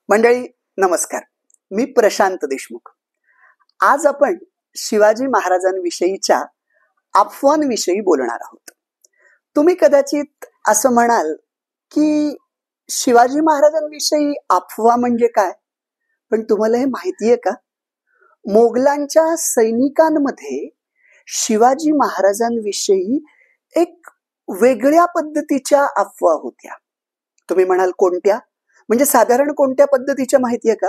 मंडळी नमस्कार. मी प्रशांत देशमुख. आज आपण शिवाजी महाराजांविषयीच्या अफवांविषयी बोलणार आहोत. तुम्ही कदाचित असं म्हणाल की शिवाजी महाराजांविषयी अफवा म्हणजे काय? पण तुम्हाला हे माहितीये का? मोगलांच्या सैनिकांमध्ये शिवाजी महाराजांविषयी एक वेगळ्या पद्धतीच्या अफवा होत्या. तुम्ही म्हणाल कोणत्या? म्हणजे साधारण कोणत्या पद्धतीच्या माहितीये का?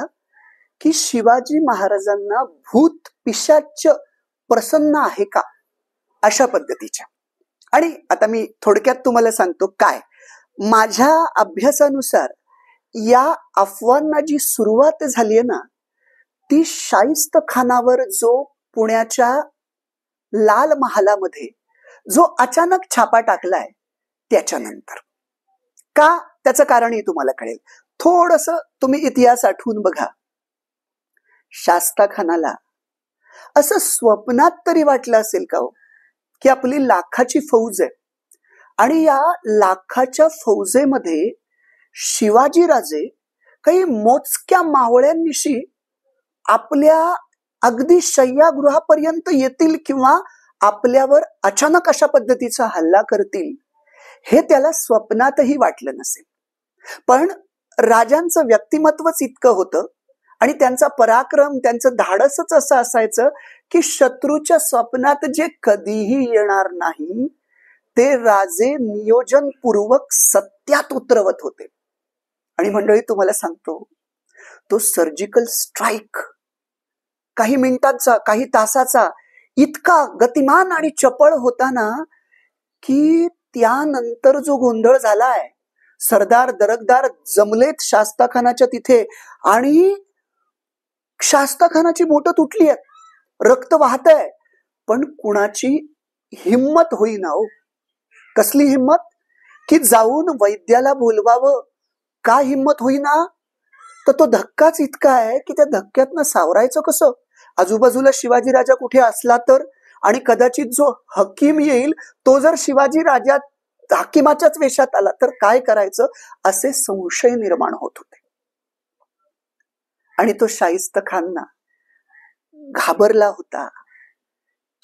की शिवाजी महाराजांना भूत पिशाच प्रसन्न आहे का, अशा पद्धतीच्या. आणि आता मी थोडक्यात तुम्हाला सांगतो काय. माझ्या अभ्यासानुसार या अफवांना जी सुरुवात झालीये ना, ती शाहिस्त खानावर जो पुण्याच्या लाल महालामध्ये जो अचानक छापा टाकलाय त्याच्यानंतर. का? त्याचं कारणही तुम्हाला कळेल. थोडस तुम्ही इतिहास आठवून बघा. शास्ता खानाला असं स्वप्नात तरी वाटलं असेल का हो, की आपली लाखाची फौज आहे आणि या लाखाच्या फौजेमध्ये शिवाजी राजे काही मोजक्या मावळ्यांनिशी आपल्या अगदी शय्यागृहापर्यंत येतील किंवा आपल्यावर अचानक अशा पद्धतीचा हल्ला करतील, हे त्याला स्वप्नातही वाटलं नसेल. पण राजांचं व्यक्तिमत्वच इतकं होतं आणि त्यांचा पराक्रम, त्यांचं धाडसच असं असायचं की शत्रूच्या स्वप्नात जे कधीही येणार नाही ते राजे नियोजनपूर्वक सत्यात उतरवत होते. आणि मंडळी तुम्हाला सांगतो, तो सर्जिकल स्ट्राईक काही मिनिटांचा, काही तासाचा इतका गतिमान आणि चपळ होता ना, की त्यानंतर जो गोंधळ झालाय, सरदार दरकदार जमलेत शास्ता खानाच्या तिथे आणि शास्ता खानाची बोटं तुटली आहेत, रक्त वाहतंय, पण कुणाची हिम्मत होईना हो. कसली हिम्मत? की जाऊन वैद्याला बोलवावं. का हिम्मत होईना? तर तो धक्काच इतका आहे की त्या धक्क्यातनं सावरायचं कसं? आजूबाजूला शिवाजी राजा कुठे असला तर, आणि कदाचित जो हकीम येईल तो जर शिवाजी राजा हकीमाच्याच वेशात आला तर काय करायचं, असे संशय निर्माण होत होते. आणि तो शाहिस्त खान ना घाबरला होता,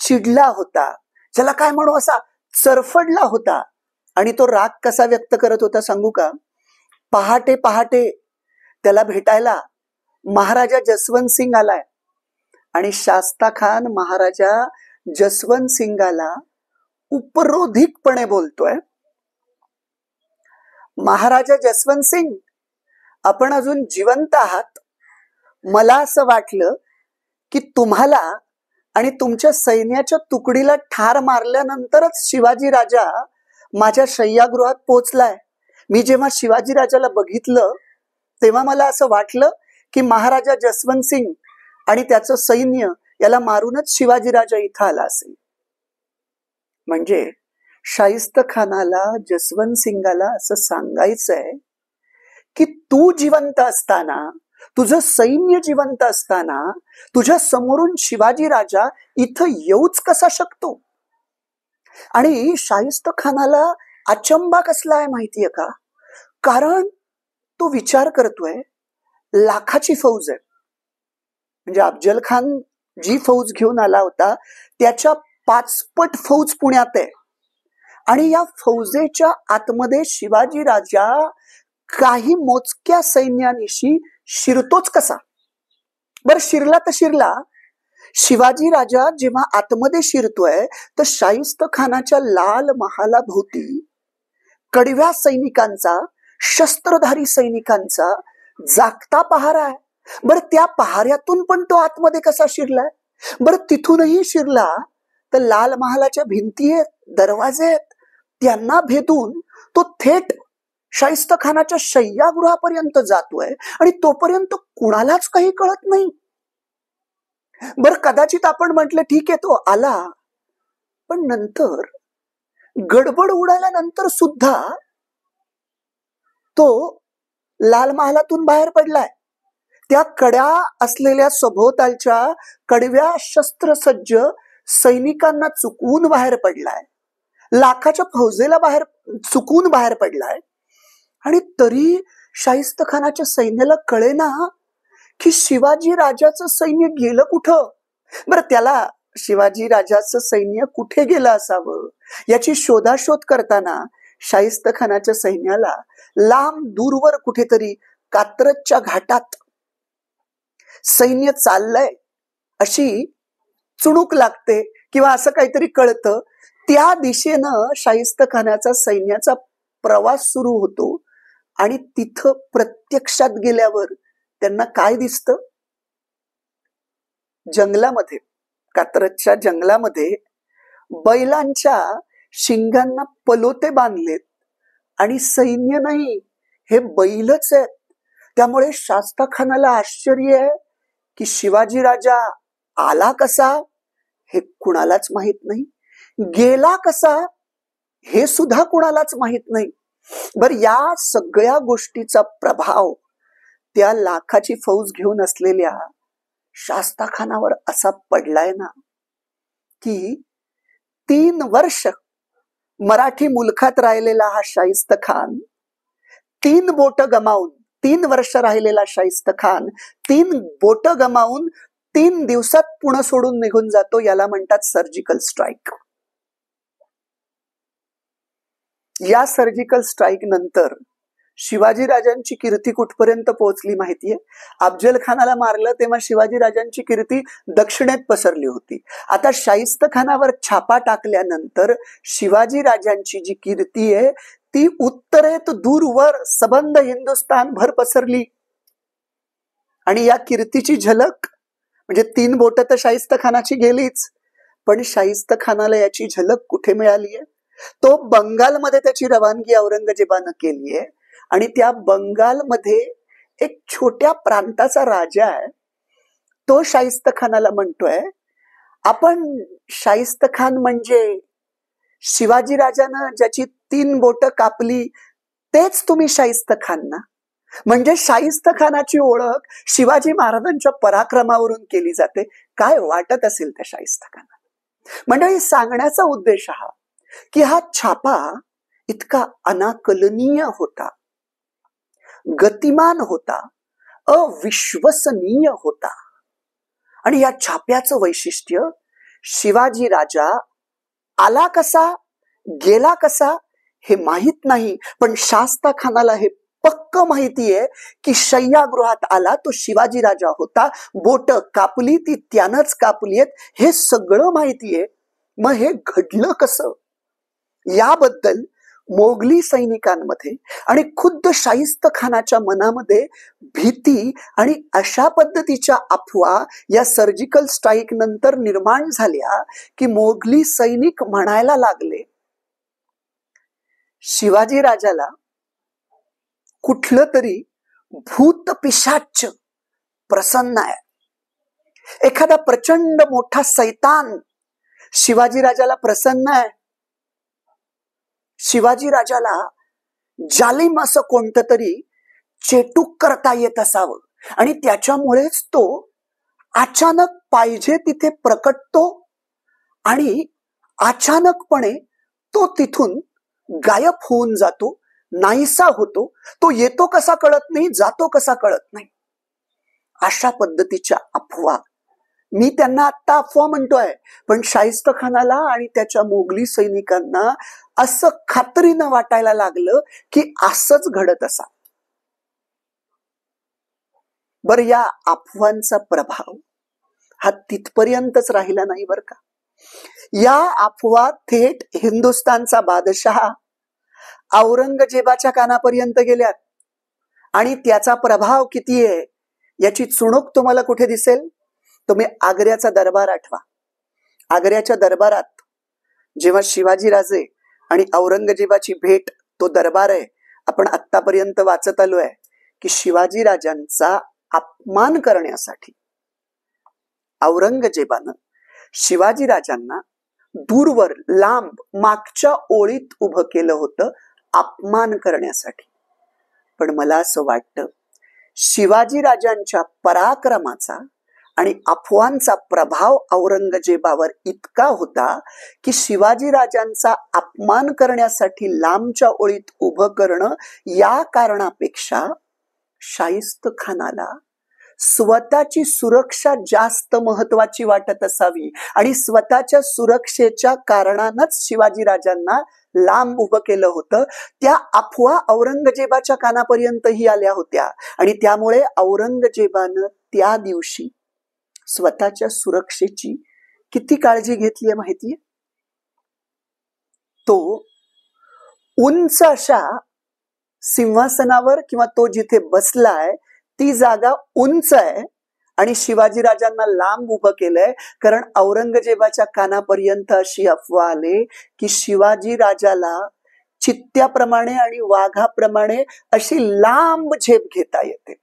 चिडला होता, ज्याला काय म्हणू असा चरफडला होता. आणि तो राग कसा व्यक्त करत होता सांगू का? पहाटे पहाटे त्याला भेटायला महाराजा जसवंत सिंग आलाय आणि शास्ता खान महाराजा जसवंत सिंगाला उपरोधिकपणे बोलतोय, महाराजा जसवंत सिंग, आपण अजून जिवंत आहात. मला असं वाटलं की तुम्हाला आणि तुमच्या सैन्याच्या तुकडीला ठार मारल्यानंतरच शिवाजी राजा माझ्या शय्यागृहात पोहोचलाय. मी जेव्हा शिवाजी राजाला बघितलं तेव्हा मला असं वाटलं की महाराजा जसवंत सिंग आणि त्याचं सैन्य याला मारूनच शिवाजी राजा इथं आला असेल. म्हणजे शाहिस्त खानाला जसवंत सिंगाला असं सांगायचंय की तू जिवंत असताना, तुझं सैन्य जिवंत असताना तुझ्या समोरून शिवाजी राजा इथं येऊच कसा शकतो? आणि शाहिस्त खानाला अचंबा कसला आहे माहितीये का? कारण तो विचार करतोय, लाखाची फौज आहे, म्हणजे अफजल खान जी फौज घेऊन आला होता त्याच्या 5 पट फौज पुण्यात आहे. आणि या फौजेच्या आतमध्ये शिवाजी राजा काही मोजक्या सैन्यानिशी शिरतोच कसा? बरं, शिरला तर शिरला. शिवाजी राजा जेव्हा आतमध्ये शिरतोय तर शाहिस्त खानाच्या लाल महाला भोवती कडव्या सैनिकांचा, शस्त्रधारी सैनिकांचा जागता पहारा आहे. बरं, त्या पहाऱ्यातून पण तो आतमध्ये कसा शिरलाय? बरं, तिथूनही शिरला तर लाल महालाच्या भिंती आहेत, दरवाजे आहेत, त्यांना भेदून तो थेट शाहिस्त खानाच्या शय्यागृहापर्यंत जातोय आणि तोपर्यंत कुणालाच काही कळत नाही. बरं, कदाचित आपण म्हटलं ठीक आहे तो आला, पण नंतर गडबड उडाल्यानंतर सुद्धा तो लाल महालातून बाहेर पडलाय. त्या कड्या असलेल्या सभोवतालच्या कडव्या शस्त्रसज्ज सैनिकांना चुकवून बाहेर पडलाय, लाखाच्या फौजेला चुकून बाहेर पडलाय. आणि तरी शाहिस्त खानाच्या सैन्याला कळेना की शिवाजी राजाचं सैन्य गेलं कुठं. बरं, त्याला शिवाजी राजाचं सैन्य कुठे गेलं असावं याची शोधाशोध करताना शाहिस्त खानाच्या सैन्याला लांब दूरवर कुठेतरी कात्रजच्या घाटात सैन्य चाललंय अशी चुणूक लागते किंवा असं काहीतरी कळतं. त्या दिशेनं शाहिस्त खानाचा सैन्याचा प्रवास सुरू होतो आणि तिथं प्रत्यक्षात गेल्यावर त्यांना काय दिसतं? जंगलामध्ये, कात्रजच्या जंगलामध्ये बैलांच्या शिंगांना पलोते बांधलेत आणि सैन्य नाही, हे बैलच आहेत. त्यामुळे शास्ता खानाला आश्चर्य आहे की शिवाजी राजा आला कसा हे कुणालाच माहित नाही, गेला कसा हे सुद्धा कुणालाच माहित नाही. बर, या सगळ्या गोष्टीचा प्रभाव त्या लाखाची फौज घेऊन असलेल्या शास्ता खानावर असा पडलाय ना की 3 वर्ष मराठी मुलखात राहिलेला हा शाहिस्त खान 3 बोट गमावून, 3 वर्ष राहिलेला शाहिस्त खान 3 बोट गमावून 3 दिवसात पुणे सोडून निघून जातो. याला म्हणतात सर्जिकल स्ट्राईक. या सर्जिकल स्ट्राईक नंतर शिवाजी राजांची कीर्ती कुठपर्यंत पोहोचली माहितीये? अफजल खानाला मारलं तेव्हा शिवाजी राजांची कीर्ती दक्षिणेत पसरली होती. आता शाहिस्त खानावर छापा टाकल्यानंतर शिवाजी राजांची जी कीर्ती आहे ती उत्तरेत दूरवर सबंध हिंदुस्थान भर पसरली. आणि या कीर्तीची झलक म्हणजे 3 बोट तर शाहिस्त खानाची गेलीच, पण शाहिस्त खानाला याची झलक कुठे मिळाली आहे? तो बंगालमध्ये त्याची रवानगी औरंगजेबानं केली आहे आणि त्या बंगालमध्ये एक छोट्या प्रांताचा राजा आहे. तो शाहिस्त खानाला म्हणतोय, आपण शाहिस्त खान म्हणजे शिवाजी राजानं ज्याची 3 बोट कापली तेच तुम्ही शाहिस्त खान ना? म्हणजे शाहिस्त खानाची ओळख शिवाजी महाराजांच्या पराक्रमावरून केली जाते. काय वाटत असेल त्या शाहिस्त खानाला? मंडळी, सांगण्याचा उद्देश हा की हा छापा इतका अनाकलनीय होता, गतिमान होता, अविश्वसनीय होता. आणि या छाप्याचं वैशिष्ट्य शिवाजी राजा आला कसा, गेला कसा हे माहित नाही, पण शास्ता खानाला हे पक्क माहिती आहे की शय्यागृहात आला तो शिवाजी राजा होता, बोट कापली ती त्यानंच कापली आहेत, हे सगळं माहिती आहे. मग हे घडलं कसं याबद्दल मोगली सैनिकांमध्ये आणि खुद्द शाहिस्त खानाच्या मनामध्ये भीती आणि अशा पद्धतीच्या अफवा या सर्जिकल स्ट्राईक नंतर निर्माण झाल्या की मोगली सैनिक म्हणायला लागले, शिवाजी राजाला कुठलं तरी भूत पिशाच प्रसन्न आहे, एखादा प्रचंड मोठा सैतान शिवाजी राजाला प्रसन्न आहे. शिवाजी राजाला जालिम असं कोणतं तरी चेटूक करता येत असावं आणि त्याच्यामुळेच तो अचानक पाहिजे तिथे प्रकटतो आणि अचानकपणे तो तिथून गायब होऊन जातो, नाहीसा होतो. तो येतो कसा कळत नाही, जातो कसा कळत नाही. अशा पद्धतीच्या अफवा, मी त्यांना आत्ता अफवा म्हणतोय, पण शाहिस्त खानाला आणि त्याच्या मोगली सैनिकांना असं खात्रीनं वाटायला लागलं की असंच घडत असा. बरं, या अफवांचा प्रभाव हा तिथपर्यंतच राहिला नाही बरं का. या अफवा थेट हिंदुस्थानचा बादशहा औरंगजेबाच्या कानापर्यंत गेल्यात आणि त्याचा प्रभाव किती आहे याची चुणूक तुम्हाला कुठे दिसेल? तुम्ही आग्र्याचा दरबार आठवा. आग्र्याच्या दरबारात जेव्हा शिवाजी राजे आणि औरंगजेबाची भेट, तो दरबार आहे, आपण आतापर्यंत वाचत आलोय की शिवाजी राजांचा अपमान करण्यासाठी औरंगजेबानं शिवाजी राजांना दूरवर लांब मागच्या ओळीत उभं केलं होतं अपमान करण्यासाठी. पण मला असं वाटतं शिवाजी राजांच्या पराक्रमाचा आणि अफवांचा प्रभाव औरंगजेबावर इतका होता की शिवाजी राजांचा अपमान करण्यासाठी लांबच्या ओळीत उभं करणं या कारणापेक्षा शाहिस्त खानाला स्वतःची सुरक्षा जास्त महत्वाची वाटत असावी आणि स्वतःच्या सुरक्षेच्या कारणानंच शिवाजीराजांना लांब उभं केलं होतं. त्या अफवा औरंगजेबाच्या कानापर्यंतही आल्या होत्या आणि त्यामुळे औरंगजेबानं त्या दिवशी स्वतःच्या सुरक्षेची किती काळजी घेतली माहितीये? तो उंच अशा सिंहासनावर किंवा तो जिथे बसलाय ती जागा उंच आहे आणि शिवाजीराजांना लांब उभं केलंय, कारण औरंगजेबाच्या कानापर्यंत अशी अफवा आले की शिवाजी राजाला चित्त्याप्रमाणे आणि वाघाप्रमाणे अशी लांब झेप घेता येते.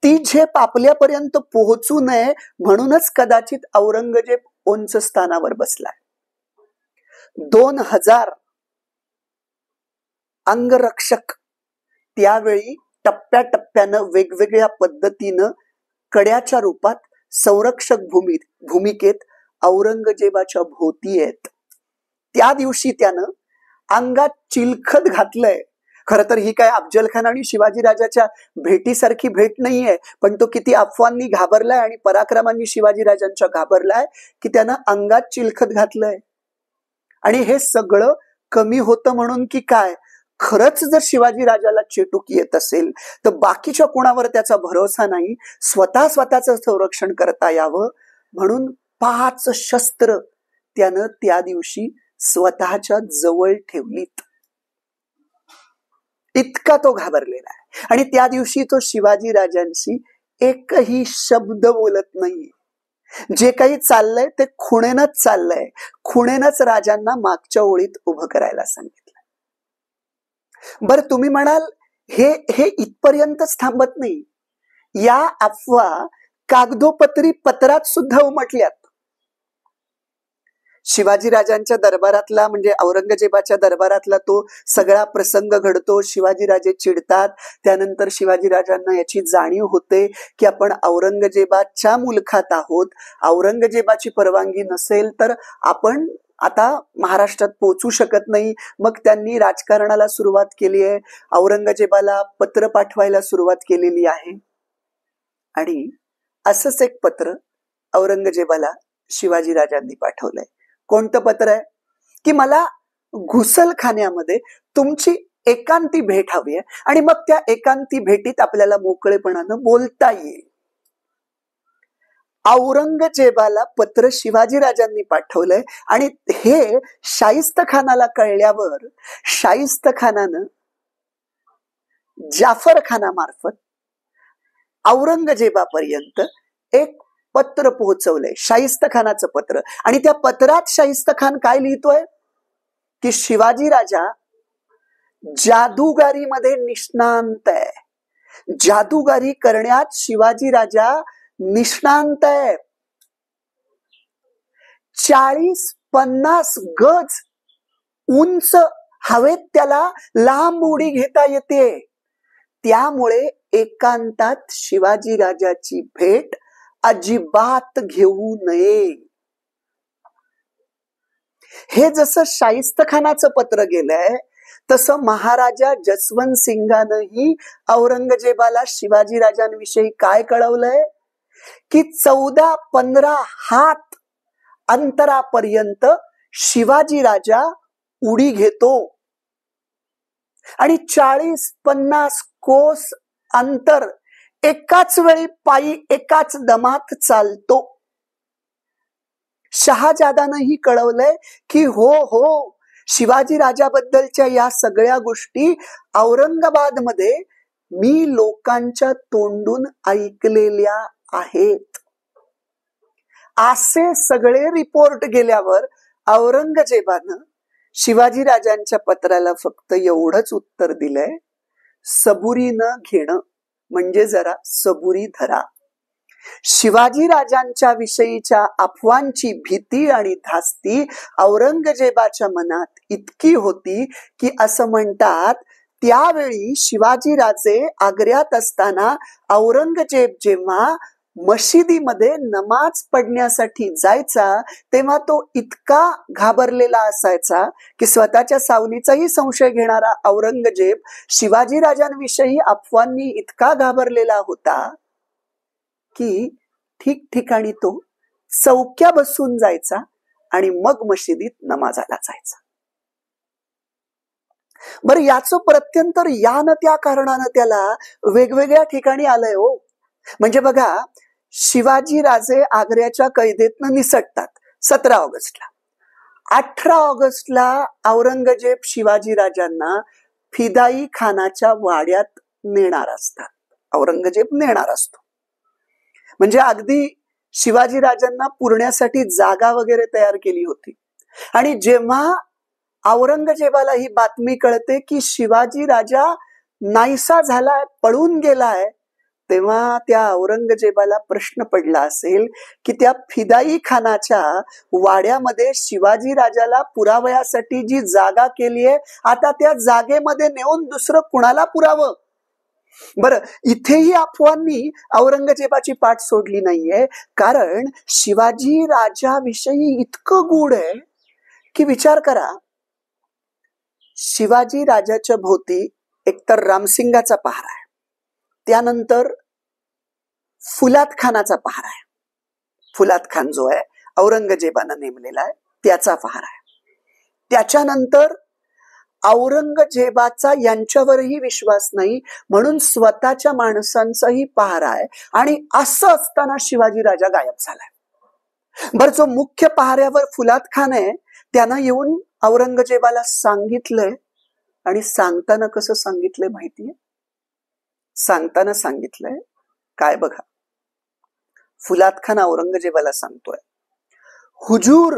ती झेप आपल्यापर्यंत पोहोचू नये म्हणूनच कदाचित औरंगजेब उंच स्थानावर बसलाय. 2000 अंगरक्षक त्यावेळी टप्प्याटप्प्यानं वेगवेगळ्या पद्धतीनं कड्याच्या रूपात संरक्षक भूमिकेत औरंगजेबाच्या भोवती आहेत. त्या दिवशी त्यानं अंगात चिलखत घातलंय. खर तर ही काय अफजल खान आणि शिवाजी राजाच्या भेटीसारखी भेट नाहीये, पण तो किती अफवांनी घाबरलाय आणि पराक्रमांनी शिवाजी राजांच्या घाबरलाय की त्यानं अंगात चिलखत घातलंय. आणि हे सगळं कमी होतं म्हणून की काय, खरंच जर शिवाजी राजाला चेटूक येत असेल तर बाकीच्या कोणावर त्याचा भरोसा नाही, स्वतःचं संरक्षण करता यावं म्हणून 5 शस्त्र त्यानं त्या दिवशी स्वतःच्या जवळ ठेवलीत. इतका तो घाबरलेला आहे आणि त्या दिवशी तो शिवाजी राजांशी एकही शब्द बोलत नाही. जे काही चाललंय ते खुणेनच चाललंय. खुणेनच राजांना मागच्या ओळीत उभं करायला सांगितलं. बरं, तुम्ही म्हणाल हे इथपर्यंतच थांबत नाही. या अफवा कागदोपत्री पत्रात सुद्धा उमटल्यात. शिवाजी राजांच्या दरबारातला म्हणजे औरंगजेबाच्या दरबारातला तो सगळा प्रसंग घडतो. शिवाजीराजे चिडतात. त्यानंतर शिवाजीराजांना याची जाणीव होते की आपण औरंगजेबाच्या मुलखात आहोत. औरंगजेबाची परवानगी नसेल तर आपण आता महाराष्ट्रात पोहोचू शकत नाही. मग त्यांनी राजकारणाला सुरुवात केली आहे. औरंगजेबाला पत्र पाठवायला सुरुवात केलेली आहे. आणि असंच एक पत्र औरंगजेबाला शिवाजीराजांनी पाठवलंय. कोणतं पत्र आहे की मला घुसलखान्यामध्ये तुमची एकांती भेट हवी आहे आणि मग त्या एकांती भेटीत आपल्याला मोकळेपणानं बोलता येईल. औरंगजेबाला पत्र शिवाजीराजांनी पाठवलंय आणि हे शाहिस्त खानाला कळल्यावर शाहिस्त खानानं जाफर खानामार्फत औरंगजेबापर्यंत एक पत्र पोहोचवलंय, शाहिस्त खानाचं पत्र. आणि त्या पत्रात शाहिस्त खान काय लिहितोय की शिवाजी राजा जादूगारीमध्ये निष्णांत आहे. जादूगारी करण्यात शिवाजी राजा निष्णांत आहे. 40-50 गज उंच हवेत त्याला लांब उडी घेता येते. त्यामुळे एकांतात शिवाजी राजाची भेट अजिबात घेऊ नये. हे जसं शाहिस्त खानाचं पत्र गेलंय तसं महाराजा जसवंत सिंगानंही औरंगजेबाला शिवाजी राजांविषयी काय कळवलंय की 14-15 हात अंतरापर्यंत शिवाजी राजा उडी घेतो आणि 40-50 कोस अंतर एकाच वेळी पायी एकाच दमात चालतो. शहाजादानंही कळवलंय की हो शिवाजी राजाबद्दलच्या या सगळ्या गोष्टी औरंगाबादमध्ये मी लोकांच्या तोंडून ऐकलेल्या आहेत. असे सगळे रिपोर्ट गेल्यावर औरंगजेबानं शिवाजी राजांच्या पत्राला फक्त एवढंच उत्तर दिलंय, सबुरीनं घेणं म्हणजे जरा सबुरी धरा. शिवाजी राजांच्या विषयीच्या अफवांची भीती आणि धास्ती औरंगजेबाच्या मनात इतकी होती की असं म्हणतात त्यावेळी शिवाजी राजे आग्र्यात असताना औरंगजेब जेव्हा मशिदीमध्ये नमाज पडण्यासाठी जायचा तेव्हा तो इतका घाबरलेला असायचा की स्वतःच्या सावलीचाही संशय घेणारा औरंगजेब शिवाजी राजांविषयी अफवांनी इतका घाबरलेला होता की ठिकठिकाणी तो चौक्या बसून जायचा आणि मग मशिदीत नमाजाला जायचा. बरं, याचं प्रत्यंतर या न त्या कारणानं त्याला वेगवेगळ्या ठिकाणी आलंय हो. म्हणजे बघा, शिवाजी राजे आग्र्याच्या कैदेतनं निसटतात 17 ऑगस्टला. 18 ऑगस्टला औरंगजेब शिवाजी राजांना फिदाई खानाच्या वाड्यात नेणार असतात. औरंगजेब नेणार असतो. म्हणजे अगदी शिवाजी राजांना पुरण्यासाठी जागा वगैरे तयार केली होती. आणि जेव्हा औरंगजेबाला ही बातमी कळते की शिवाजी राजा नाहीसा झालाय, पळून गेलाय, तेव्हा त्या औरंगजेबाला प्रश्न पडला असेल की त्या फिदाई खानाच्या वाड्यामध्ये शिवाजी राजाला पुरावयासाठी जी जागा केली आहे, आता त्या जागेमध्ये नेऊन दुसरं कुणाला पुरावं? बरं, इथेही अफवांनी औरंगजेबाची पाठ सोडली नाहीये, कारण शिवाजी राजाविषयी इतकं गूढ आहे की विचार करा. शिवाजी राजाच्या भोवती एकतर रामसिंगाचा पहारा आहे, त्यानंतर फुलाद खानाचा पहारा आहे. फुलाद खान जो आहे औरंगजेबानं नेमलेला आहे त्याचा पहारा आहे. त्याच्यानंतर औरंगजेबाचा यांच्यावरही विश्वास नाही म्हणून स्वतःच्या माणसांचाही पहारा आहे. आणि असं असताना शिवाजी राजा गायब झालाय. बरं, जो मुख्य पहाऱ्यावर फुलाद खान आहे त्यानं येऊन औरंगजेबाला सांगितलंय. आणि सांगताना कसं सांगितलंय माहितीये? सांगताना सांगितलंय काय बघा. फुलाद खान औरंगजेबाला सांगतोय, हुजूर,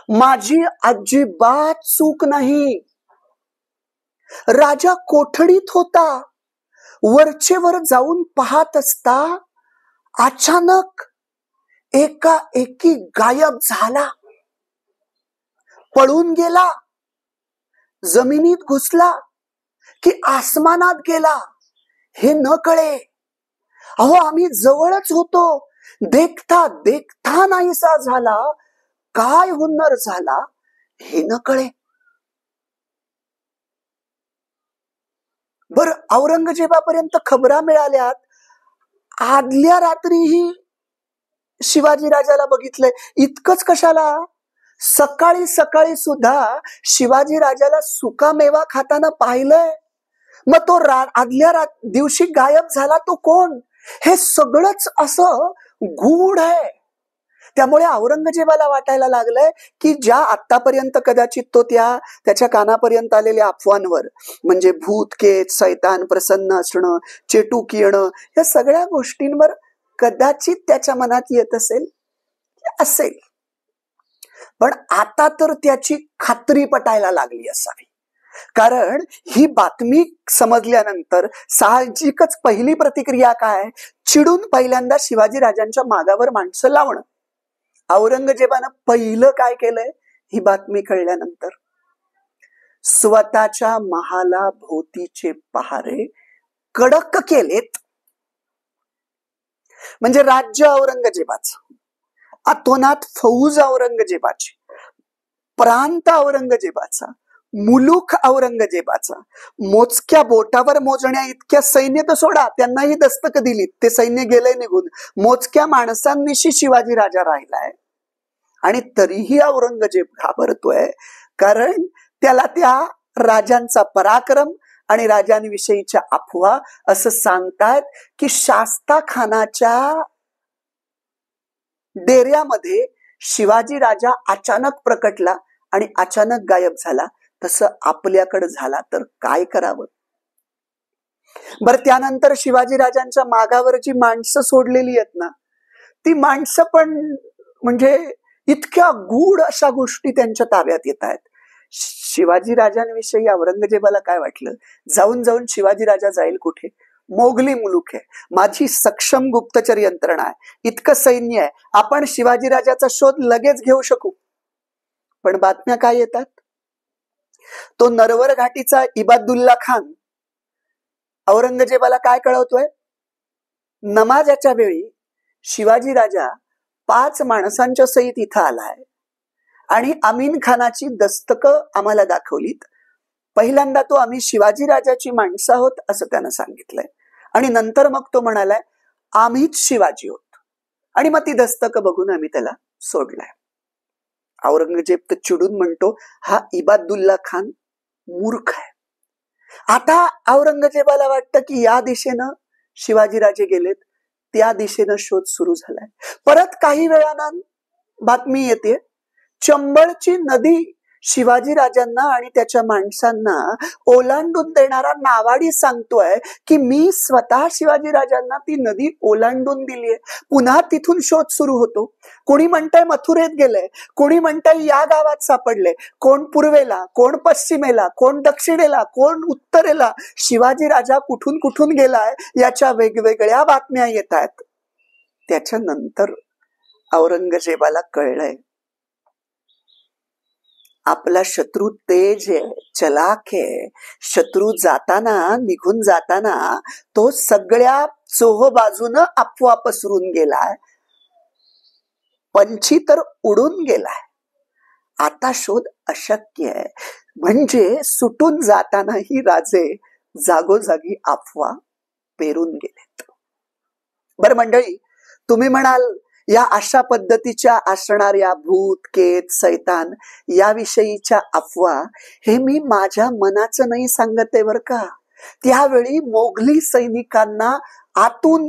माझी अजिबात चूक नाही. राजा कोठडीत होता, वरचेवर जाऊन पाहत असता अचानक एकाएकी गायब झाला, पळून गेला, जमिनीत घुसला की आसमानात गेला हे न कळे. अहो, आम्ही जवळच होतो, देखता देखता नाहीसा झाला, काय हुन्नर झाला हे न कळे. बर, औरंगजेबापर्यंत खबरा मिळाल्यात. आदल्या रात्रीही शिवाजी राजाला बघितलंय. इतकंच कशाला, सकाळी सकाळी सुद्धा शिवाजी राजाला सुकामेवा खाताना पाहिलंय. मग तो आदल्या दिवशी गायब झाला तो कोण? हे सगळंच असं गूढ आहे. त्यामुळे औरंगजेबाला वाटायला लागलंय की ज्या आतापर्यंत कदाचित तो त्याच्या कानापर्यंत आलेल्या अफवांवर, म्हणजे भूतकेत, सैतान प्रसन्न असणं, चेटूक येणं, या सगळ्या गोष्टींवर कदाचित त्याच्या मनात येत असेल. पण आता तर त्याची खात्री पटायला लागली असावी. कारण ही बातमी समजल्यानंतर साहजिकच पहिली प्रतिक्रिया काय? चिडून पहिल्यांदा शिवाजी राजांच्या मागावर माणसं लावणं. औरंगजेबानं पहिलं काय केलंय ही बातमी कळल्यानंतर? स्वतःच्या महाला भोवतीचे पहारे कडक केलेत. म्हणजे राज्य औरंगजेबाचं, अतोनात फौज औरंगजेबाची, प्रांत औरंगजेबाचा, मुलूक औरंगजेबाचा, मोजक्या बोटावर मोजण्या इतक्या सैन्य तर सोडा, त्यांनाही दस्तक दिली, ते सैन्य गेलंय निघून. मोजक्या माणसांनिशी शिवाजी राजा राहिलाय. आणि तरीही औरंगजेब घाबरतोय, कारण त्याला त्या राजांचा पराक्रम आणि राजांविषयीच्या अफवा असं सांगतायत की शास्ता खानाच्या डेऱ्यामध्ये शिवाजी राजा अचानक प्रकटला आणि अचानक गायब झाला. तसं आपल्याकडे झाला तर काय करावं? बरं, त्यानंतर शिवाजी राजांच्या मागावर जी माणसं सोडलेली आहेत ना, ती माणसं पण म्हणजे इतक्या गूढ अशा गोष्टी त्यांच्या ताब्यात येत आहेत. शिवाजी राजांविषयी औरंगजेबाला काय वाटलं? जाऊन जाऊन शिवाजी राजा जाईल कुठे? मोगली मुलूक आहे, माझी सक्षम गुप्तचर यंत्रणा आहे, इतकं सैन्य आहे, आपण शिवाजी राजाचा शोध लगेच घेऊ शकू. पण बातम्या काय येतात? तो नरवर घाटीचा इबादुल्ला खान औरंगजेबाला काय कळवतोय? नमाजाच्या वेळी शिवाजी राजा 5 माणसांच्या सहित इथं आलाय आणि अमीन खानाची दस्तकं आम्हाला दाखवलीत. पहिल्यांदा तो आम्ही शिवाजी राजाची माणसं आहोत असं त्यानं सांगितलंय आणि नंतर मग तो म्हणालाय आम्हीच शिवाजी आहोत. आणि मग ती दस्तकं बघून आम्ही त्याला सोडलाय. औरंगजेब तर चिडून म्हणतो हा इबादुल्ला खान मूर्ख आहे. आता औरंगजेबाला वाटतं की या दिशेनं शिवाजीराजे गेलेत, त्या दिशेनं शोध सुरू झालाय. परत काही वेळानं बातमी येते चंबळची नदी शिवाजीराजांना आणि त्याच्या माणसांना ओलांडून देणारा नावाडी सांगतोय की मी स्वतः शिवाजीराजांना ती नदी ओलांडून दिलीये. पुन्हा तिथून शोध सुरू होतो. कोणी म्हणताय मथुरेत गेलंय, कोणी म्हणताय या गावात सापडले, कोण पूर्वेला, कोण पश्चिमेला, कोण दक्षिणेला, कोण उत्तरेला शिवाजी राजा कुठून कुठून गेलाय याच्या वेगवेगळ्या बातम्या येत आहेत. त्याच्यानंतर औरंगजेबाला कळलंय आपला शत्रू तेज आहे, चलाक आहे. शत्रू जाताना, निघून जाताना तो सगळ्या चोह बाजूनं अफवा पसरून गेलाय. पंछी तर उडून गेलाय. आता शोध अशक्य आहे. म्हणजे सुटून जातानाही राजे जागोजागी अफवा पेरून गेलेत. बरं मंडळी, तुम्ही म्हणाल या अशा पद्धतीच्या असणाऱ्या भूत, केत, सैतान याविषयीच्या अफवा हे मी माझ्या मनाचं नाही सांगत आहे बरं का. त्यावेळी मोगली सैनिकांना आतून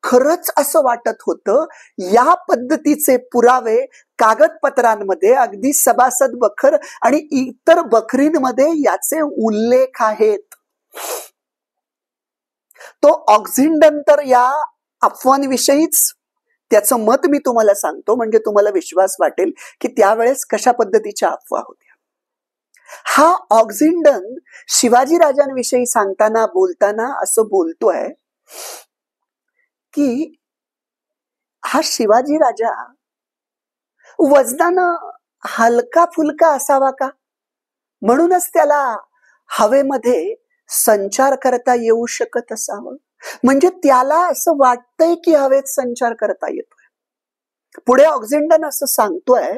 खरंच असं वाटत होतं या पद्धतीचे पुरावे कागदपत्रांमध्ये अगदी सभासद बखर आणि इतर बखरींमध्ये याचे उल्लेख आहेत. तो ऑक्झिंडन तर या अफवांविषयीच त्याचं मत मी तुम्हाला सांगतो म्हणजे तुम्हाला विश्वास वाटेल की त्यावेळेस कशा पद्धतीच्या अफवा होत्या. हा ऑक्झिंडन शिवाजी राजांविषयी सांगताना बोलताना असं बोलतोय की हा शिवाजी राजा वजनानं हलका फुलका असावा का, म्हणूनच त्याला हवेमध्ये संचार करता येऊ शकत असावं. म्हणजे त्याला असं वाटतंय की हवेत संचार करता येतोय. पुढे ऑक्झिंडन असं सांगतोय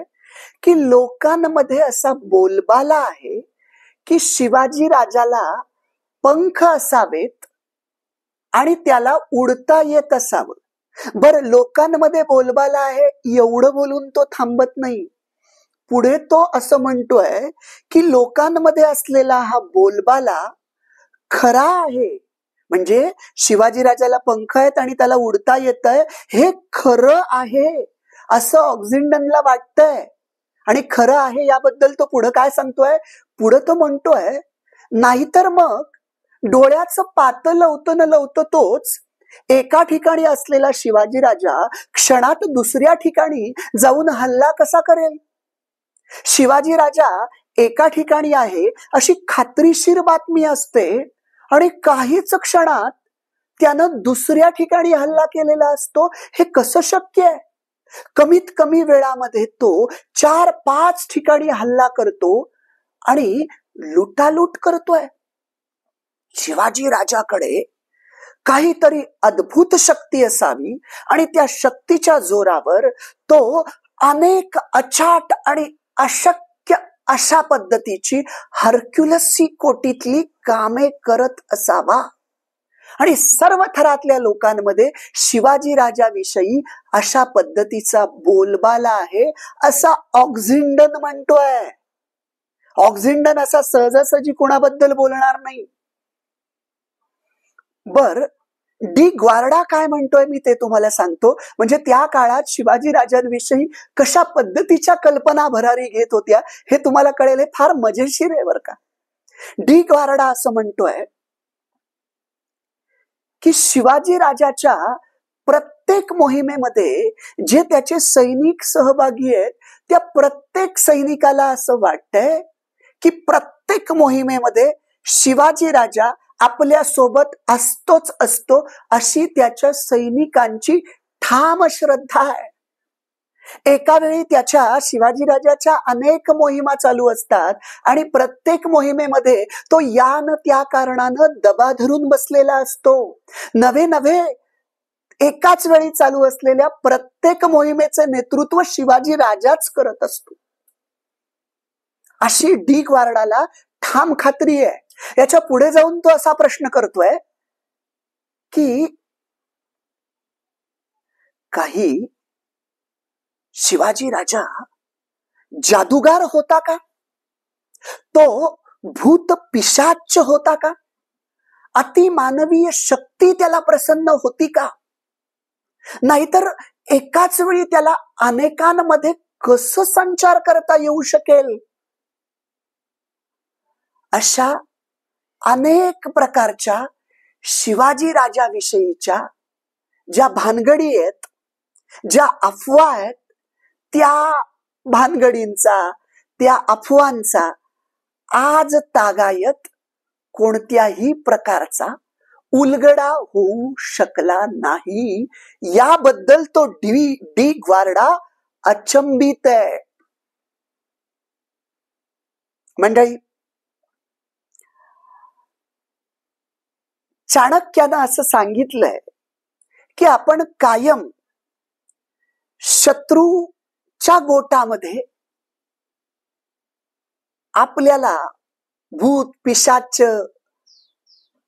की लोकांमध्ये असा बोलबाला आहे की शिवाजी राजाला पंख असावेत आणि त्याला उडता येत असावं. बरं, लोकांमध्ये बोलबाला आहे एवढं बोलून तो थांबत नाही. पुढे तो असं म्हणतोय की लोकांमध्ये असलेला हा बोलबाला खरा आहे. म्हणजे शिवाजी राजाला पंख आहेत आणि त्याला उडता येतंय हे खरं आहे असं ऑक्झिंडनला वाटतंय. आणि खरं आहे याबद्दल तो पुढे काय सांगतोय, पुढे तो म्हणतोय नाहीतर मग डोळ्याचं पातं लवतं न लवतं तोच एका ठिकाणी असलेला शिवाजी राजा क्षणात दुसऱ्या ठिकाणी जाऊन हल्ला कसा करेल. शिवाजी राजा एका ठिकाणी आहे अशी खात्रीशीर बातमी असते आणि काहीच क्षणात त्यानं दुसऱ्या ठिकाणी हल्ला केलेला असतो. हे कसं शक्य आहे. कमीत कमी वेळामध्ये तो 4-5 ठिकाणी हल्ला करतो आणि लुटालूट करतोय. शिवाजी राजाकडे काहीतरी अद्भुत शक्ती असावी आणि त्या शक्तीच्या जोरावर तो अनेक अचाट आणि अशक्य अशा पद्धतीची हरक्युलसी कोटीतली कामे करत असावा. आणि सर्व थरातल्या लोकांमध्ये शिवाजी राजाविषयी अशा पद्धतीचा बोलबाला आहे असा ऑक्झिंडन म्हणतोय. ऑक्झिंडन असा सहजासहजी कुणाबद्दल बोलणार नाही. बर, डी ग्वार्डा काय म्हणतोय मी ते तुम्हाला सांगतो. म्हणजे त्या काळात शिवाजी राजांविषयी कशा पद्धतीच्या कल्पना भरारी घेत होत्या हे तुम्हाला कळेल. हे फार मजेशीर आहे बर का. डी ग्वार्डा असं म्हणतोय की शिवाजी राजाच्या प्रत्येक मोहिमेमध्ये जे त्याचे सैनिक सहभागी आहेत त्या प्रत्येक सैनिकाला असं वाटतंय की प्रत्येक मोहिमेमध्ये शिवाजी राजा आपल्या सोबत असतोच असतो अशी त्याच्या सैनिकांची ठाम श्रद्धा आहे. एका वेळी त्याच्या शिवाजी राजाच्या अनेक मोहिमा चालू असतात आणि प्रत्येक मोहिमेमध्ये तो या न त्या कारणानं दबा धरून बसलेला असतो. नवे नवे एकाच वेळी चालू असलेल्या प्रत्येक मोहिमेचे नेतृत्व शिवाजी राजाच करत असतो, अशी डी ग्वार्डाला ठाम खात्री आहे. याच्या पुढे जाऊन तो असा प्रश्न करतोय की काही शिवाजी राजा जादूगार होता का? तो भूत पिशाच होता का? अतिमानवीय शक्ती त्याला प्रसन्न होती का? नाहीतर एकाच वेळी त्याला अनेकांमध्ये कसं संचार करता येऊ शकेल? अशा अनेक प्रकारच्या शिवाजी राजाविषयीच्या ज्या भानगडी आहेत, ज्या अफवा आहेत, त्या भानगडींचा, त्या अफवांचा आज तागायत कोणत्याही प्रकारचा उलगडा होऊ शकला नाही. याबद्दल तो डी ग्वार्डा अचंबित आहे. मंडळी, चाणक्यानं असं सांगितलंय की आपण कायम शत्रूच्या गोटामध्ये आपल्याला भूत पिशाच,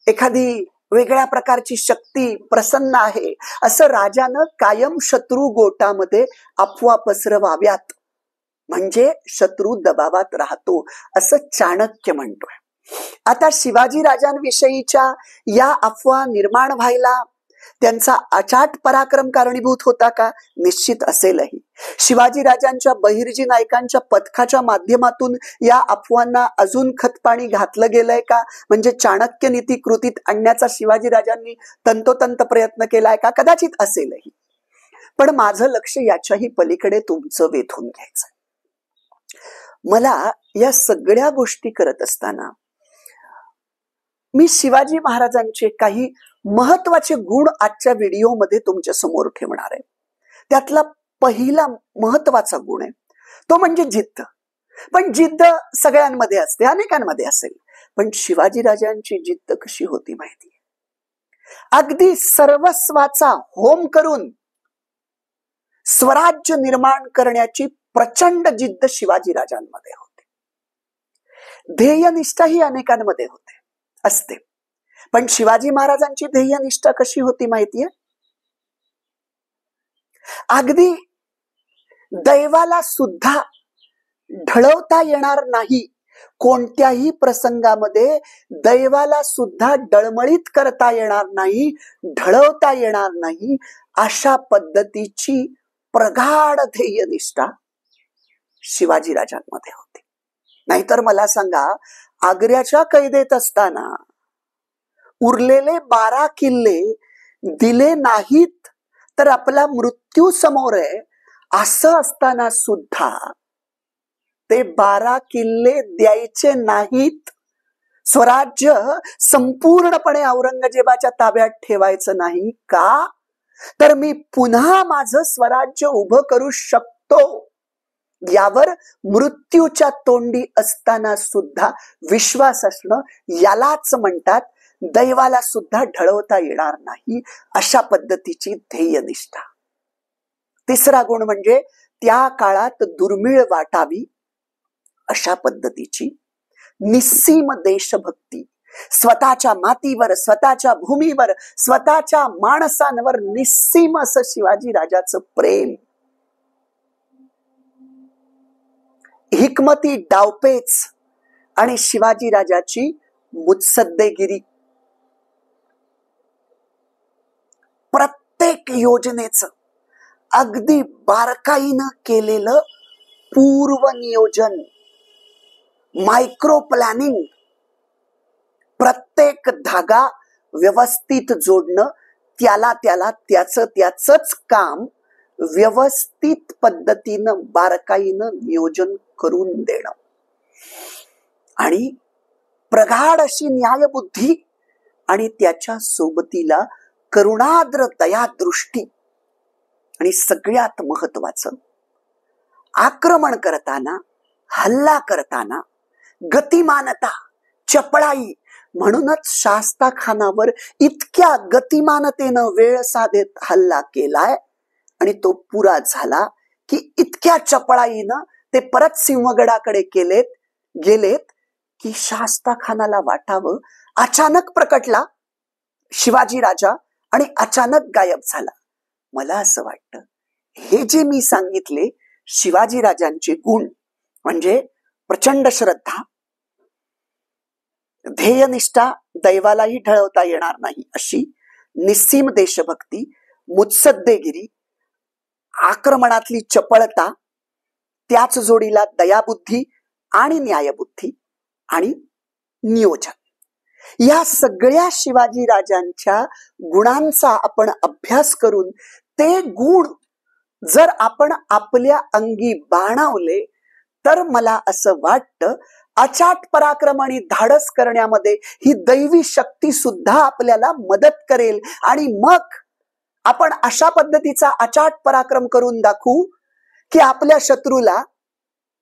एखादी वेगळ्या प्रकारची शक्ती प्रसन्न आहे असं राजानं कायम शत्रू गोटामध्ये अफवा पसरवाव्यात, म्हणजे शत्रू दबावात राहतो असं चाणक्य म्हणतोय. आता शिवाजी राजांविषयीच्या या अफवा निर्माण व्हायला त्यांचा अचाट पराक्रम कारणीभूत होता का? निश्चित असेलही. शिवाजी राजांच्या बहिर्जी नायकांच्या पथकाच्या माध्यमातून या अफवांना अजून खतपाणी घातलं गेलंय का? म्हणजे चाणक्य नीती कृतीत आणण्याचा शिवाजी राजांनी तंतोतंत प्रयत्न केलाय का? कदाचित असेलही. पण माझं लक्ष याच्याही पलीकडे तुमचं वेधून घ्यायचं. मला या सगळ्या गोष्टी करत असताना मी शिवाजी महाराजांचे काही महत्वाचे गुण आजच्या व्हिडिओमध्ये तुमच्या समोर ठेवणार आहे. त्यातला पहिला महत्वाचा गुण आहे तो म्हणजे जिद्द. पण जिद्द सगळ्यांमध्ये असते, अनेकांमध्ये असेल, पण शिवाजी राजांची जिद्द कशी होती माहिती? अगदी सर्वस्वाचा होम करून स्वराज्य निर्माण करण्याची प्रचंड जिद्द शिवाजी राजांमध्ये होती. ध्येयनिष्ठा ही अनेकांमध्ये होते, असते, पण शिवाजी महाराजांची ध्येयनिष्ठा कशी होती माहितीये? अगदी दैवाला सुद्धा ढळवता येणार नाही, कोणत्याही प्रसंगामध्ये दैवाला सुद्धा डळमळीत करता येणार नाही, ढळवता येणार नाही, अशा पद्धतीची प्रगाढ ध्येयनिष्ठा शिवाजी राजांमध्ये होती. नाहीतर मला सांगा, आग्र्याच्या कैदेत असताना उरलेले 12 किल्ले दिले नाहीत तर आपला मृत्यू समोर आहे, असं असताना सुद्धा ते 12 किल्ले द्यायचे नाहीत. स्वराज्य संपूर्णपणे औरंगजेबाच्या ताब्यात ठेवायचं नाही का? तर मी पुन्हा माझं स्वराज्य उभं करू शकतो, यावर मृत्यूच्या तोंडी असताना सुद्धा विश्वास असणं, यालाच म्हणतात दैवाला सुद्धा ढळवता येणार नाही अशा पद्धतीची ध्येयनिष्ठा. तिसरा गुण म्हणजे त्या काळात दुर्मिळ वाटावी अशा पद्धतीची निस्सीम देशभक्ती. स्वतःच्या मातीवर, स्वतःच्या भूमीवर, स्वतःच्या माणसांवर निस्सीम असं शिवाजी राजाचं प्रेम. हिकमती डावपेच आणि शिवाजी राजाची मुत्सद्देगिरी. प्रत्येक योजनेचं अगदी बारकाईनं केलेलं पूर्व नियोजन, मायक्रो प्लॅनिंग, प्रत्येक धागा व्यवस्थित जोडणं, त्याला त्याच काम व्यवस्थित पद्धतीनं बारकाईनं नियोजन करून देणं, आणि प्रगाढ अशी न्यायबुद्धी आणि त्याच्या सोबतीला करुणाद्र दयादृष्टी. आणि सगळ्यात महत्वाचं, आक्रमण करताना, हल्ला करताना गतिमानता, चपळाई, म्हणूनच शास्ता खानावर इतक्या गतिमानतेनं वेळ साधेत हल्ला केलाय आणि तो पुरा झाला की इतक्या चपळाईनं ते परत सिंहगडाकडे गेलेत की शास्ता खानाला वाटावं अचानक प्रकटला शिवाजी राजा आणि अचानक गायब झाला. मला असं वाटतं हे जे मी सांगितले शिवाजी राजांचे गुण म्हणजे प्रचंड श्रद्धा, ध्येयनिष्ठा, दैवालाही ढळवता येणार नाही अशी निस्सीम देशभक्ती, मुत्सद्देगिरी, आक्रमणातली चपळता, त्याच जोडीला दयाबुद्धी आणि न्यायबुद्धी आणि नियोजन, या सगळ्या शिवाजी राजांच्या गुणांचा आपण अभ्यास करून ते गुण जर आपण आपल्या अंगी बाणवले तर मला असं वाटतं अचाट पराक्रम आणि धाडस करण्यामध्ये ही दैवी शक्ती सुद्धा आपल्याला मदत करेल आणि मग आपण अशा पद्धतीचा अचाट पराक्रम करून दाखवू की आपल्या शत्रूला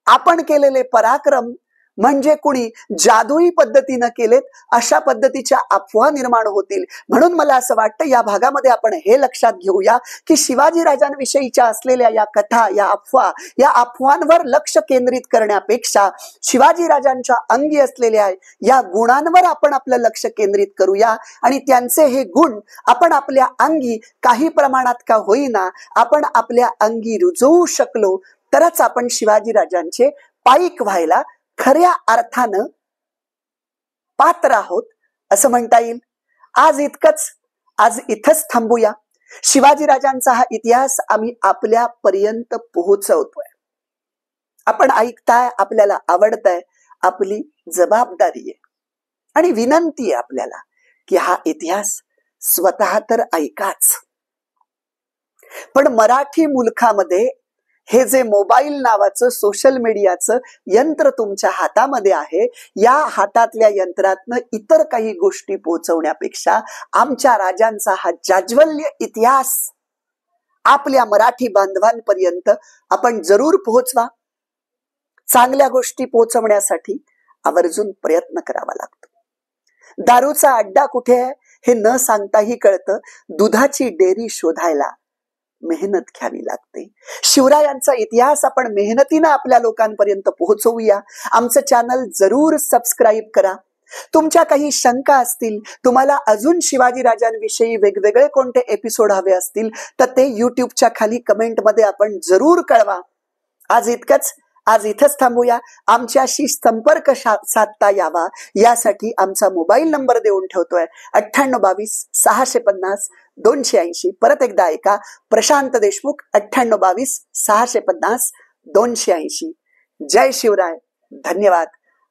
आपण केलेले पराक्रम म्हणजे कुणी जादुई पद्धतीनं केलेत अशा पद्धतीच्या अफवा निर्माण होतील. म्हणून मला असं वाटतं या भागामध्ये आपण हे लक्षात घेऊया की शिवाजी राजांविषयीच्या असलेल्या या कथा, या अफवांवर लक्ष केंद्रित करण्यापेक्षा शिवाजी राजांच्या अंगी असलेल्या या गुणांवर आपण आपलं लक्ष केंद्रित करूया आणि त्यांचे हे गुण आपण आपल्या अंगी काही प्रमाणात का होईना आपण आपल्या अंगी रुजवू शकलो तरच आपण शिवाजी राजांचे पाईक व्हायला खऱ्या अर्थानं पात्र आहोत असं म्हणता येईल. आज इथंच थांबूया. शिवाजी राजांचा हा इतिहास आम्ही आपल्या पर्यंत पोहोचवतोय. आपण ऐकताय, आपल्याला आवडतंय, आपली जबाबदारी आहे आणि विनंती आहे आपल्याला की हा इतिहास स्वतः तर ऐकाच, पण मराठी मुलखामध्ये हे जे मोबाईल नावाचं सोशल मीडियाचं यंत्र तुमच्या हातामध्ये आहे, या हातातल्या यंत्रातनं इतर काही गोष्टी पोहोचवण्यापेक्षा आमच्या राजांचा हा जाज्वल्य इतिहास आपल्या मराठी बांधवांपर्यंत आपण जरूर पोहोचवा. चांगल्या गोष्टी पोहोचवण्यासाठी आवर्जून प्रयत्न करावा लागतो. दारूचा अड्डा कुठे आहे हे न सांगताही कळतं. दुधाची डेअरी शोधायला मेहनत घ्यावी लागते. शिवरायांचा इतिहास आपण मेहनतीनं आपल्या लोकांपर्यंत पोहोचवूया. आमचं चॅनल जरूर सबस्क्राईब करा. तुमच्या काही शंका असतील, तुम्हाला अजून शिवाजी राजांविषयी वेगवेगळे कोणते एपिसोड हवे असतील तर ते युट्यूबच्या खाली कमेंटमध्ये आपण जरूर कळवा. आज इथंच थांबूया. आमच्याशी संपर्क साधता यावा यासाठी आमचा मोबाईल नंबर देऊन ठेवतोय 9822 650 280. परत एकदा ऐका, प्रशांत देशमुख 9822 650 280. जय शिवराय. धन्यवाद.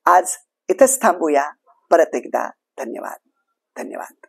आज इथंच थांबूया. परत एकदा धन्यवाद.